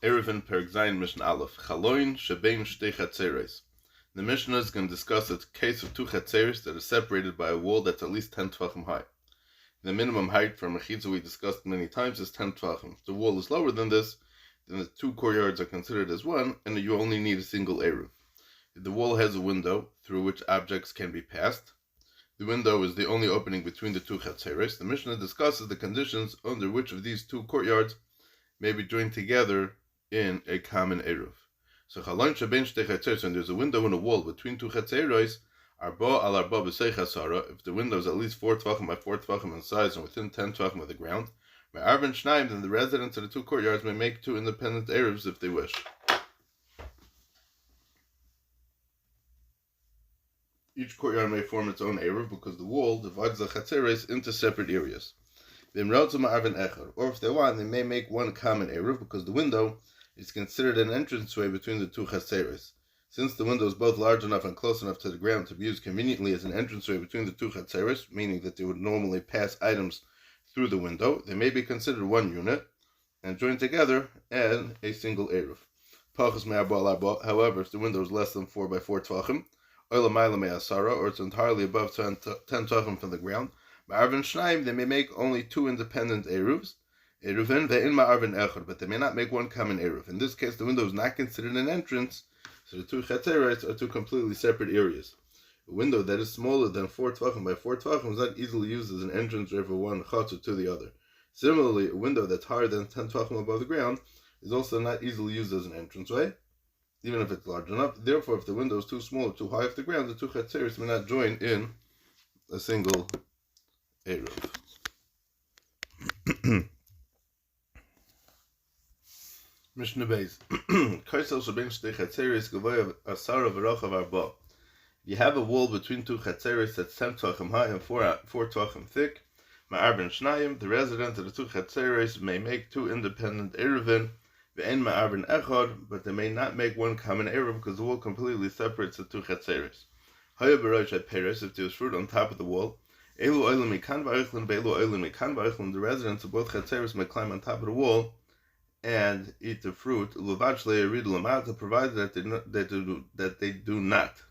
Chérovin Perek Zayin Mishnah Aleph Chaloin Shebein Shtei Chatzeros. The Mishnah is going to discuss a case of two chatzeros that are separated by a wall that's at least 10 tvachim high. The minimum height for mechitza we discussed many times is 10 tvachim. If the wall is lower than this, then the two courtyards are considered as one, and you only need a single eruv. If the wall has a window through which objects can be passed, the window is the only opening between the two chatzeros. The Mishnah discusses the conditions under which of these two courtyards may be joined together in a common eruv. So chalon shebein shtei chatzeros, and there's a window in a wall between two chatzeros, arba al arba b'sei chasara, if the window is at least 4 tvachim by 4 tvachim in size and within 10 tvachim of the ground, Arvin Shnaim, then the residents of the two courtyards may make two independent eruvs if they wish. Each courtyard may form its own eruv because the wall divides the chatzeros into separate areas. Or if they want, they may make one common eruv because the window is considered an entranceway between the two chatzeros. Since the window is both large enough and close enough to the ground to be used conveniently as an entranceway between the two chatzeros, meaning that they would normally pass items through the window, they may be considered one unit and joined together in a single eruv. However, if the window is less than 4 by 4 tvachim, or it's entirely above 10 tvachim from the ground, they may make only two independent eruvs, but they may not make one common eruv. In this case, the window is not considered an entrance, so the two chatzeros are two completely separate areas. A window that is smaller than 4 tvachim by 4 tvachim is not easily used as an entranceway for one chatzor to the other. Similarly, a window that's higher than 10 tvachim above the ground is also not easily used as an entranceway, even if it's large enough. Therefore, if the window is too small or too high off the ground, the two chatzeros may not join in a single eruv. Mishnah Beis. You have a wall between two chatzeros that's 10 tvachim high and 4 tvachim thick. Ma'arben shnayim, the resident of the two chatzeros may make two independent eruvin, ve'en ma'arben echad, but they may not make one common eruv because the wall completely separates the two chatzeros. Haya b'rosh peres, if there is fruit on top of the wall, elu oilim mikan v'eichlin ve'elu oilim mikan v'eichlin, the residents of both chatzeros may climb on top of the wall and eat the fruit, provided that they do not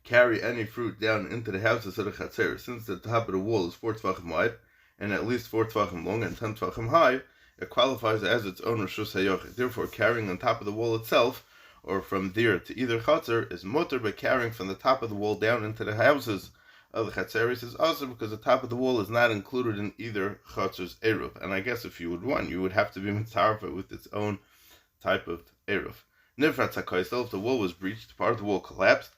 carry any fruit down into the houses of the chatzeros. Since the top of the wall is 4 tvachim wide and at least 4 tvachim long and 10 tvachim high, it qualifies as its own reshus hayochid. Therefore, carrying on top of the wall itself or from there to either chatzer is mutter, but carrying from the top of the wall down into the houses of the chatzeros is also because the top of the wall is not included in either chatzer's eruv. And I guess if you would want, you would have to be mitzaref with its own type of eruv. Nifrat hakoisel, if the wall was breached, part of the wall collapsed,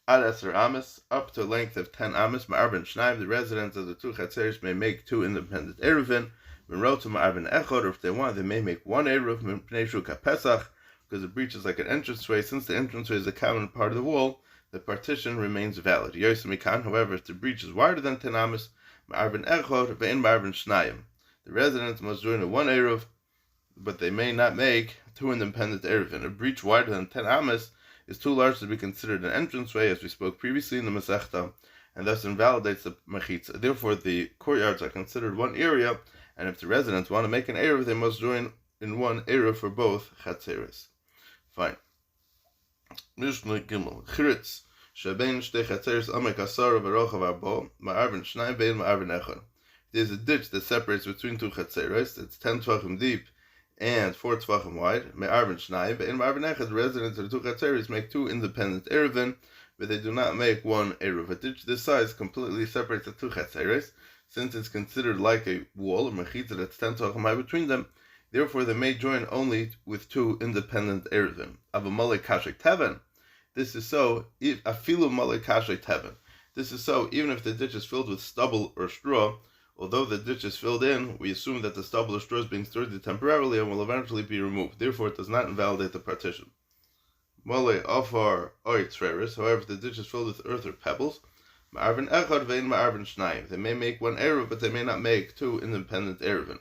ad eser amis, up to a length of 10 amis, ma'arben shnaim, the residents of the two chatzeros may make two independent eruvin, v'nrotu ma'arben echad, or if they want, they may make one eruv, m'pnei shu kapesach, because the breach is like an entranceway. Since the entranceway is a common part of the wall, the partition remains valid. However, if the breach is wider than 10 amis, ma'arben echad, ve'en ma'arben shnayim, the residents must join in one eruv, but they may not make two independent eruvin. A breach wider than 10 amis is too large to be considered an entranceway, as we spoke previously in the Masechta, and thus invalidates the mechitza. Therefore, the courtyards are considered one area, and if the residents want to make an eruv, they must join in one eruv for both chatzeros. Fine. Mishnah Gimel. Chiritz shebein shtei chatzeros amek asara v'rochav arba ma'arben shnayim ve'en ma'arben echad. There's a ditch that separates between two chatzeros. It's 10 tvachim deep and 4 tvachim wide. Me'arben shnayim ve'en ma'arben echad. The residents of the two chatzeros make two independent eruvin, but they do not make one eruv. A ditch this size completely separates the two chatzeros, since it's considered like a wall or mechitza that's 10 tvachim high between them. Therefore, they may join only with two independent eruvin. Avamale kashek teven. This is so. Afilu male kashek teven. This is so even if the ditch is filled with stubble or straw. Although the ditch is filled in, we assume that the stubble or straw is being stored temporarily and will eventually be removed. Therefore, it does not invalidate the partition. Male afar oitzreris. However, if the ditch is filled with earth or pebbles, ma'arben echad ve'en ma'arben shnayim. They may make one eruv, but they may not make two independent eruvin.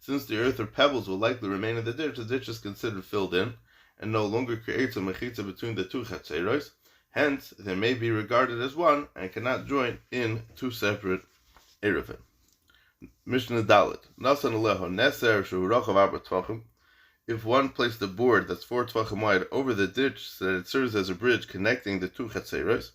Since the earth or pebbles will likely remain in the ditch is considered filled in and no longer creates a mechitza between the two chatzeros. Hence, they may be regarded as one and cannot join in two separate eruvin. Mishnah Dalet. Nasan aleho neser shu rochav arba tvachim. if one placed a board that's 4 tvachim wide over the ditch so that it serves as a bridge connecting the two chatzeros,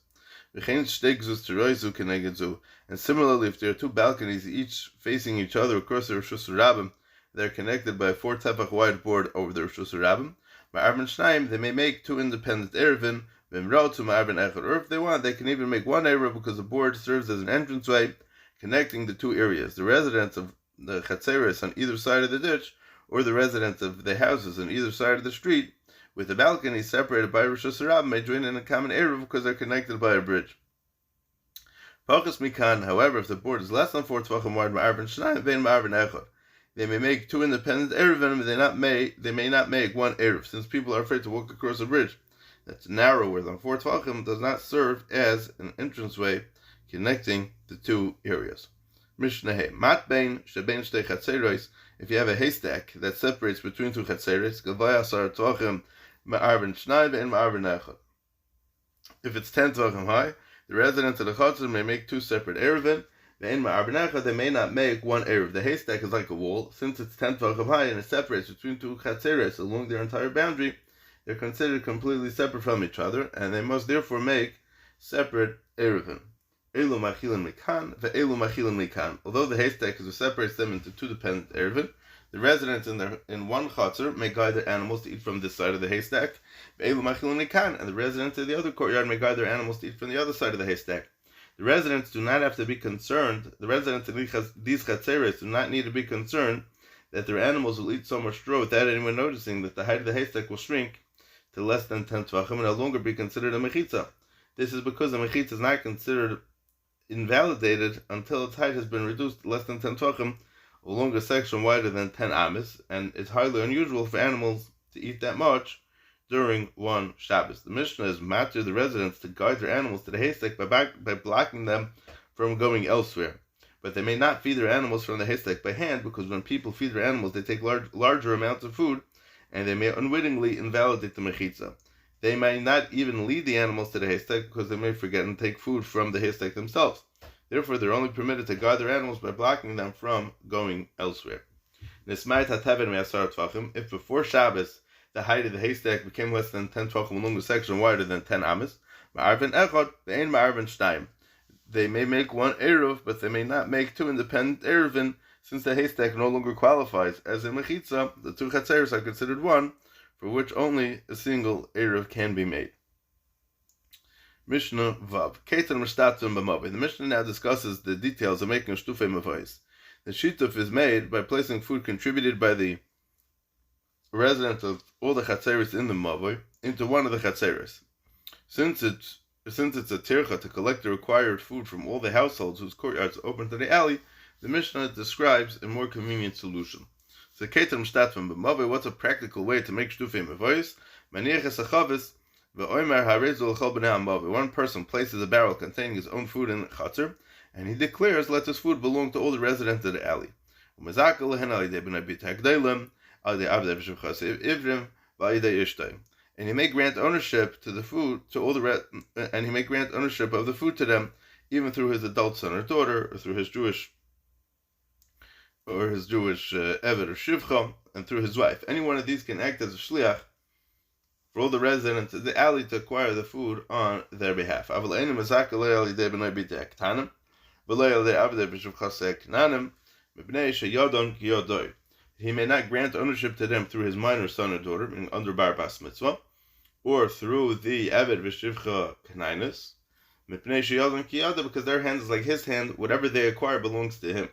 and similarly, if there are two balconies each facing each other across the Rishus Rabbim, they're connected by a 4 tefach wide board over the Rishus Rabbim. Ma'arben Shnayim, they may make two independent Eiruvin, or if they want, they can even make one Eruv because the board serves as an entranceway connecting the two areas, the residents of the Chatzeres on either side of the ditch, or the residents of the houses on either side of the street, with the balconies separated by Rishus Rabbim, may join in a common Eruv because they're connected by a bridge. Pachas Mikan, however, if the board is less than 4 tvachim wide, Ma'arben Shnayim, vein Ma'arben Echad, they may make two independent Eruvim, but they may not make one Eruv, since people are afraid to walk across a bridge that's narrower than 4 tvachim, does not serve as an entranceway connecting the two areas. Mishnah Matbein shebein shtei chatzeros. If you have a haystack that separates between two chatzeros, gavaya asar tvachim ma'arben shnai ve'en ma'arben echad. If it's 10 tvachim high, the residents of the chatzer may make two separate eruvin. Ve'en ma'arben echad, they may not make one eruv. The haystack is like a wall, since it's 10 tvachim high and it separates between two chatzeros along their entire boundary. They're considered completely separate from each other, and they must therefore make separate eruvin. Elu machilin mikan, ve'elu machilin mikan. Although the haystack separates them into two dependent eruvin, the residents in one chatzar may guide their animals to eat from this side of the haystack. Ve'elu machilin mikan, and the residents of the other courtyard may guide their animals to eat from the other side of the haystack. The residents do not have to be concerned. The residents of these chatzeres do not need to be concerned that their animals will eat so much straw without anyone noticing that the height of the haystack will shrink to less than 10 tvachim and no longer be considered a mechitza. This is because a mechitza is not considered invalidated until its height has been reduced to less than 10 tvachim, along a section wider than 10 amis, and it's highly unusual for animals to eat that much during one Shabbos. The Mishnah is matter the residents to guide their animals to the haystack by blocking them from going elsewhere. But they may not feed their animals from the haystack by hand, because when people feed their animals, they take larger amounts of food, and they may unwittingly invalidate the mechitza. They may not even lead the animals to the haystack because they may forget and take food from the haystack themselves. Therefore, they're only permitted to guard their animals by blocking them from going elsewhere. If before Shabbos the height of the haystack became less than 10 tvachim along the section wider than 10 amis, they may make one eruv, but they may not make two independent eruvin, since the haystack no longer qualifies as a mechitza. The two chatzeros are considered one, for which only a single eruv can be made. Mishnah Vav. The Mishnah now discusses the details of making a shtufei mavos. The shituf is made by placing food contributed by the residents of all the chatzeros in the mavoi into one of the chatzeros. Since it's a tircha to collect the required food from all the households whose courtyards are open to the alley, the Mishnah describes a more convenient solution. So, what's a practical way to make shtufei mavos? One person places a barrel containing his own food in the chatzar, and he declares, let this food belong to all the residents of the alley. And he may grant ownership to the food to all and he may grant ownership of the food to them, even through his adult son or daughter, or through his Jewish eved or shivcha, and through his wife. Any one of these can act as a shliach for all the residents of the alley to acquire the food on their behalf. He may not grant ownership to them through his minor son or daughter, meaning under bar bas mitzvah, or through the eved v'shivcha k'nainis, because their hand is like his hand. Whatever they acquire belongs to him.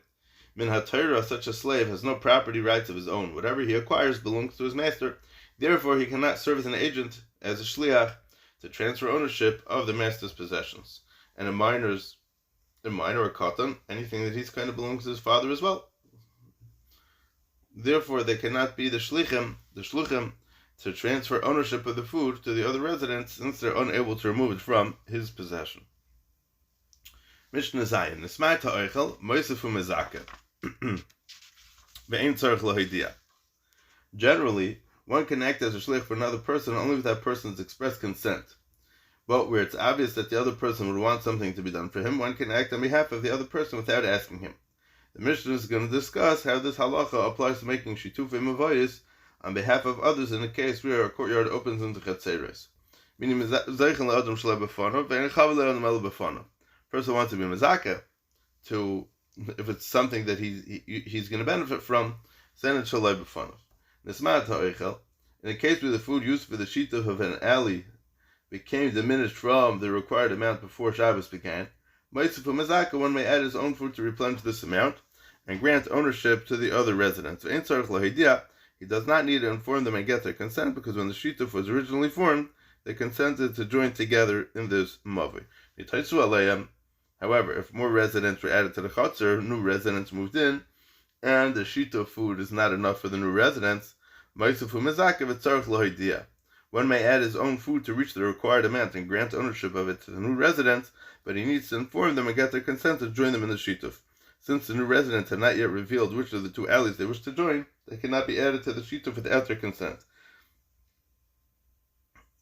Min haTorah, such a slave has no property rights of his own. Whatever he acquires belongs to his master. Therefore, he cannot serve as an agent, as a shliach, to transfer ownership of the master's possessions. And a minor or katan, anything that he's kind of belongs to his father as well. Therefore, they cannot be the shluchim, to transfer ownership of the food to the other residents, since they're unable to remove it from his possession. Mishnah Zayin. Nismai ta'oichel, moisefu mezakeh. Ve'ein tzarech lohidia. Generally, one can act as a shlich for another person only with that person's express consent. But where it's obvious that the other person would want something to be done for him, one can act on behalf of the other person without asking him. The Mishnah is going to discuss how this halacha applies to making shitufei mavos on behalf of others in a case where a courtyard opens into Chatzeres. Meaning, person wants to be Mezaka, to, if it's something that he's going to benefit from, then it Shalai B'Fanov. In a case where the food used for the shituf of an alley became diminished from the required amount before Shabbos began, one may add his own food to replenish this amount and grant ownership to the other residents. He does not need to inform them and get their consent, because when the shituf was originally formed, they consented to join together in this mavi. However, if more residents were added to the chutzner, new residents moved in, and the shituf food is not enough for the new residents, one may add his own food to reach the required amount and grant ownership of it to the new residents, but he needs to inform them and get their consent to join them in the shituf. Since the new residents have not yet revealed which of the two alleys they wish to join, they cannot be added to the shituf without their consent.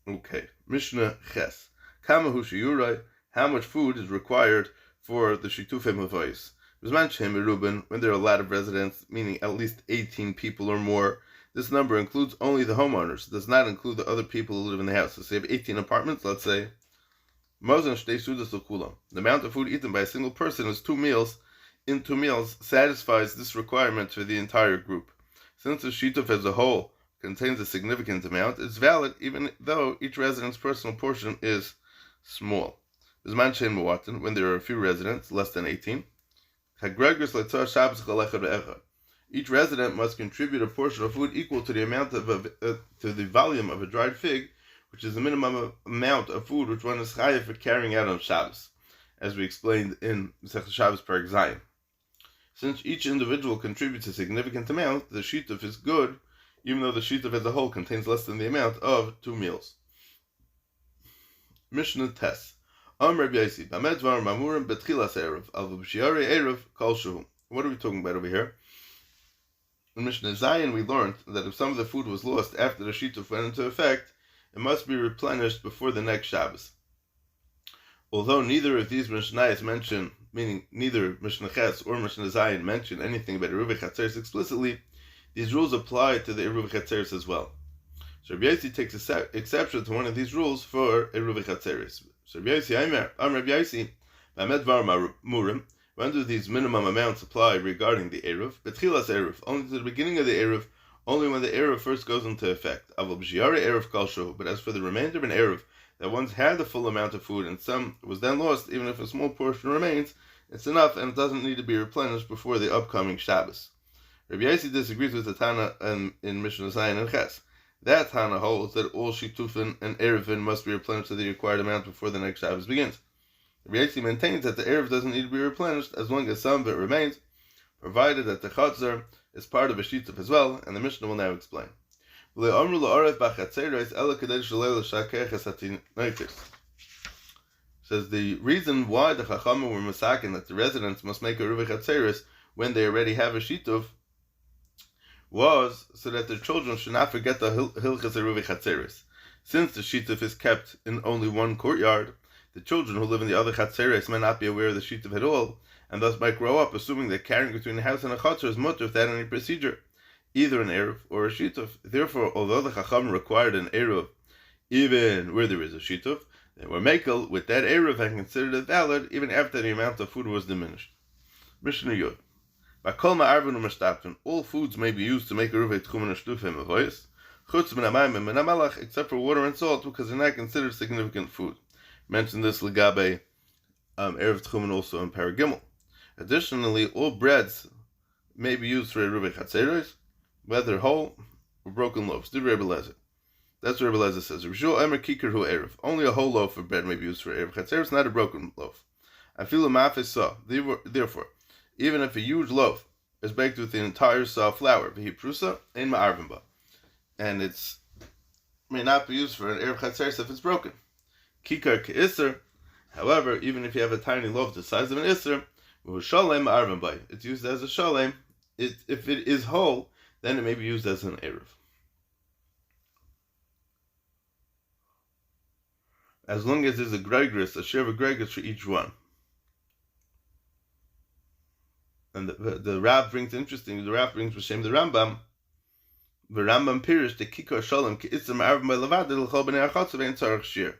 Okay, Mishnah Ches. Kamahu shiyurai, how much food is required for the shitufei mavayis? C'iroבין, when there are a lot of residents, meaning at least 18 people or more, this number includes only the homeowners. It does not include the other people who live in the house. So you have 18 apartments, let's say. The amount of food eaten by a single person is 2 meals. In 2 meals satisfies this requirement for the entire group. Since the shituf as a whole contains a significant amount, it's valid even though each resident's personal portion is small. When there are a few residents, less than 18, each resident must contribute a portion of food equal to the amount of to the volume of a dried fig, which is the minimum amount of food which one is chayav for carrying out on Shabbos, as we explained in Masechet Shabbos Perek Zayin. Since each individual contributes a significant amount, the shituf is good, even though the shituf as a whole contains less than the amount of 2 meals. Mishnah Tes. What are we talking about over here? In Mishnah Zayin, we learned that if some of the food was lost after the shituf went into effect, it must be replenished before the next Shabbos. Although neither of these Mishnayos mention, meaning neither Mishnah Ches or Mishnah Zayin mention anything about Iruvei Chatzeres explicitly, these rules apply to the Iruvei Chatzeres as well. So Rabbi Yossi takes exception to one of these rules for Iruvei Chatzeres. So Rabbi Yossi, Rabbi Yossi, B'amet Dvar Murim, when do these minimum amounts apply regarding the Eruv? Betchilas Eruv, only to the beginning of the Eruv, only when the Eruv first goes into effect. But as for the remainder of an Eruv, that once had the full amount of food and some was then lost, even if a small portion remains, it's enough and it doesn't need to be replenished before the upcoming Shabbos. Rabbi Yossi disagrees with the Tana in Mishnah Zayin and Ches. That Tana holds that all shitufin and Eruvin must be replenished to the required amount before the next Shabbos begins. Rabbi Yossi maintains that the Eruv doesn't need to be replenished as long as some of it remains, provided that the Chatzar is part of a shituf as well, and the Mishnah will now explain. Says the reason why the Chachamim were masakin that the residents must make a Iruvei Chatzeres when they already have a shituf was so that their children should not forget the Hilchas Iruvei Chatzeres. Since the shituf is kept in only one courtyard, the children who live in the other Chatzeres may not be aware of the shituf at all, and thus might grow up assuming that carrying between the house and a Chatzar is mutter without any procedure, either an Eruv or a shituf. Therefore, although the Chacham required an Eruv even where there is a shituf, they were makel with that Eruv and considered it valid even after the amount of food was diminished. Mishnah Yod. All foods may be used to make Iruvei Tchumen Shtufei Mavayis, chutz min hamayim and min hamalach, except for water and salt, because they're not considered significant food. Mentioned this Legabe Erev Tchumen also in Paragimel. Additionally, all breads may be used for Iruvei Chatzeres, whether whole or broken loaves. Did Rebbe Lezer. That's what Rebbe Lezer says. Only a whole loaf of bread may be used for Erev Chatzeres, not a broken loaf. I feel a mafis saw. Therefore, even if a huge loaf is baked with the entire saw flour, and it may not be used for an Erev Chatzeres if it's broken. Kikar ke'isr, however, even if you have a tiny loaf the size of an isr, it's used as a shalem. If it is whole, then it may be used as an Erev. As long as there's a share of a gregris for each one. And the Rav brings, interesting, the Rav brings B'Shem the Rambam, V'Rambam Pirish the Kiko Shalom Ki Itzim Arv Levad L'Chol B'nei Achotzav Ein Tzarich Shir.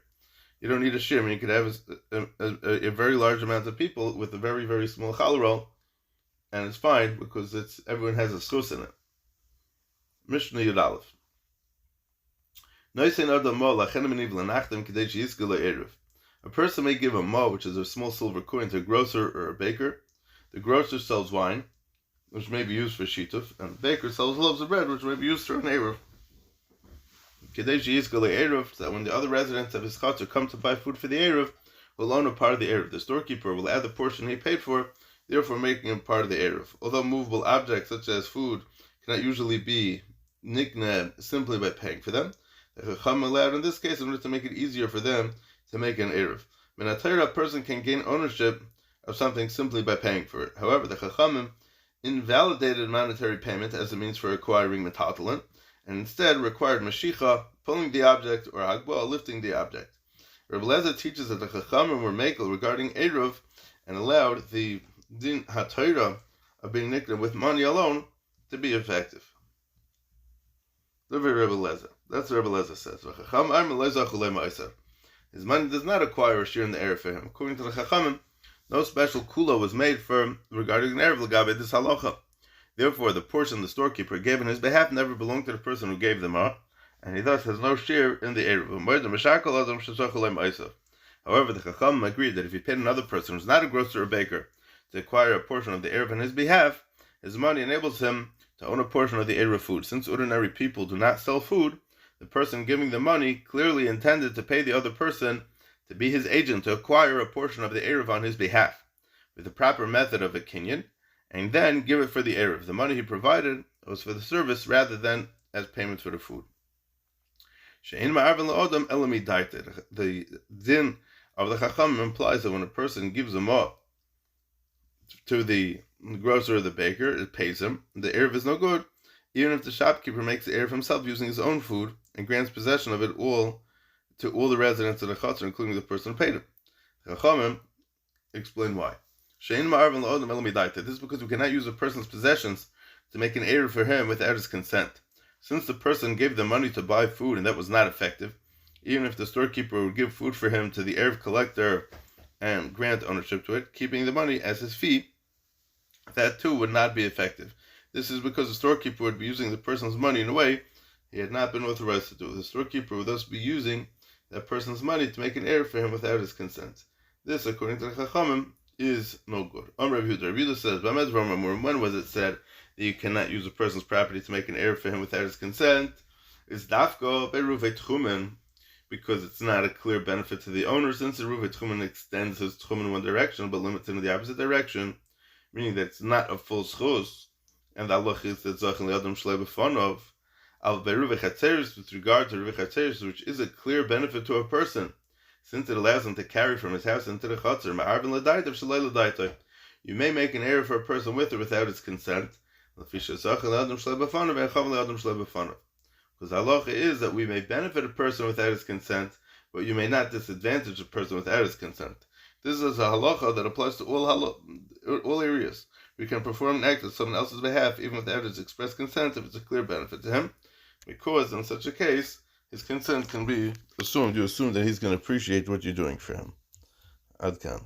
You don't need a shir. I mean, you could have a very large amount of people with a very, very small challah roll, and it's fine because everyone has a schus in it. Mishnah Yud Aleph. A person may give a mo, which is a small silver coin, to a grocer or a baker. The grocer sells wine, which may be used for shituf, and the baker sells loaves of bread, which may be used for an eruv. So that when the other residents of his chutzner come to buy food for the eruv, will own a part of the eruv. The storekeeper will add the portion he paid for, therefore making him part of the eruv. Although movable objects such as food cannot usually be nikneh simply by paying for them, the chacham allowed in this case in order to make it easier for them to make an eruv. A person can gain ownership of something simply by paying for it. However, the chachamim invalidated monetary payment as a means for acquiring metatolin, and instead required mashicha, pulling the object, or hagba, lifting the object. Rabbi Lezer teaches that the chachamim were makel regarding eruv and allowed the din haTorah of being nikna with money alone to be effective. That's what Rabbi Lezer says. His money does not acquire a share in the eruv for him. According to the chachamim, no special kula was made for regarding an eruv l'gabe this halacha. Therefore, the portion the storekeeper gave in his behalf never belonged to the person who gave them up, and he thus has no share in the eruv. However, the chacham agreed that if he paid another person who is not a grocer or baker to acquire a portion of the eruv on his behalf, his money enables him to own a portion of the eruv food. Since ordinary people do not sell food, the person giving the money clearly intended to pay the other person to be his agent to acquire a portion of the eruv on his behalf, with the proper method of a kinyan, and then give it for the eruv. The money he provided was for the service rather than as payment for the food. The din of the chacham implies that when a person gives a mo to the grocer or the baker, it pays him. The eruv is no good, even if the shopkeeper makes the eruv himself using his own food and grants possession of it all to all the residents of the chutzner, including the person who paid him. The chachamim explain why. This is because we cannot use a person's possessions to make an eruv for him without his consent. Since the person gave the money to buy food and that was not effective, even if the storekeeper would give food for him to the eruv collector and grant ownership to it, keeping the money as his fee, that too would not be effective. This is because the storekeeper would be using the person's money in a way he had not been authorized to do. The storekeeper would thus be using that person's money to make an eruv for him without his consent. This, according to the chachamim, is no good. Rav Yehuda says, when was it said that you cannot use a person's property to make an eruv for him without his consent? It's dafko beruve tchumen, because it's not a clear benefit to the owner, since the ruve tchumen extends his tchumen in one direction but limits it in the opposite direction, meaning that it's not a full schus, and the halach is that zachin le'adam shlei b'fanov. Al beruve chatzeris, with regard to ruve chatzeris, which is a clear benefit to a person, since it allows him to carry from his house into the chutzner. You may make an eruv for a person with or without his consent. Because halacha is that we may benefit a person without his consent, but you may not disadvantage a person without his consent. This is a halacha that applies to all areas. We can perform an act on someone else's behalf even without his express consent if it's a clear benefit to him, because in such a case, his consent can be assumed. You assume that he's going to appreciate what you're doing for him. Adkan.